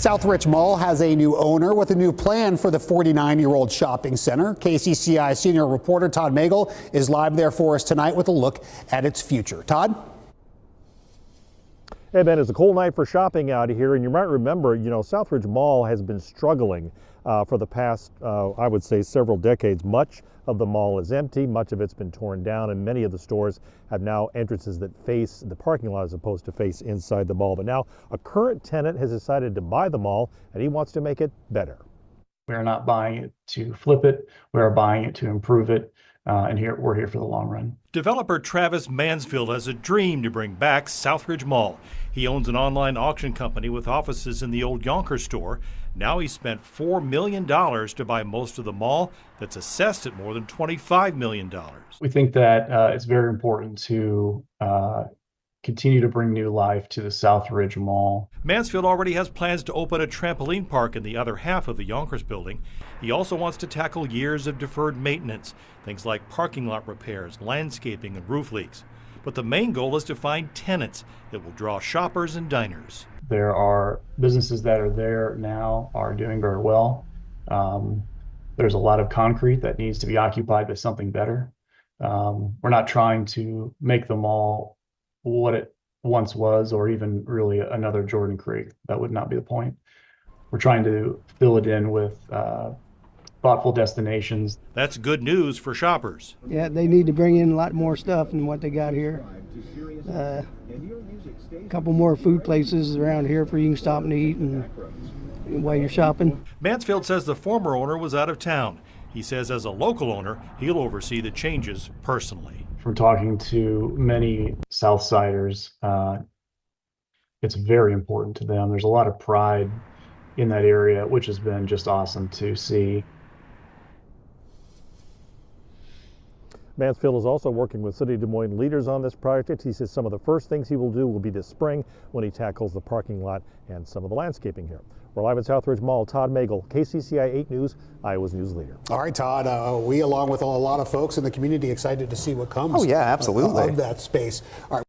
Southridge Mall has a new owner with a new plan for the 49-year-old shopping center. KCCI senior reporter Todd Magel is live there for us tonight with a look at its future. Todd? Hey, Ben, it's a cold night for shopping out here, and you might remember, Southridge Mall has been struggling for the past, I would say, several decades. Much of the mall is empty, much of it's been torn down, and many of the stores have now entrances that face the parking lot as opposed to face inside the mall. But now a current tenant has decided to buy the mall, and he wants to make it better. We are not buying it to flip it. We are buying it to improve it. And we're here for the long run. Developer Travis Mansfield has a dream to bring back Southridge Mall. He owns an online auction company with offices in the old Yonkers store. Now he spent $4 million to buy most of the mall that's assessed at more than $25 million. We think that it's very important to continue to bring new life to the Southridge Mall. Mansfield already has plans to open a trampoline park in the other half of the Yonkers building. He also wants to tackle years of deferred maintenance, things like parking lot repairs, landscaping, and roof leaks. But the main goal is to find tenants that will draw shoppers and diners. There are businesses that are there now are doing very well. There's a lot of concrete that needs to be occupied by something better. We're not trying to make the mall what it once was, or even really another Jordan Creek. That would not be the point. We're trying to fill it in with thoughtful destinations. That's good news for shoppers. Yeah, they need to bring in a lot more stuff than what they got here. A couple more food places around here for you can stop and eat and while you're shopping. Mansfield says the former owner was out of town. He says as a local owner, he'll oversee the changes personally. From talking to many Southsiders, it's very important to them. There's a lot of pride in that area, which has been just awesome to see. Mansfield is also working with City of Des Moines leaders on this project. He says some of the first things he will do will be this spring when he tackles the parking lot and some of the landscaping here. We're live at Southridge Mall. Todd Magel, KCCI 8 News, Iowa's news leader. All right, Todd, we, along with a lot of folks in the community, excited to see what comes of that space. All right.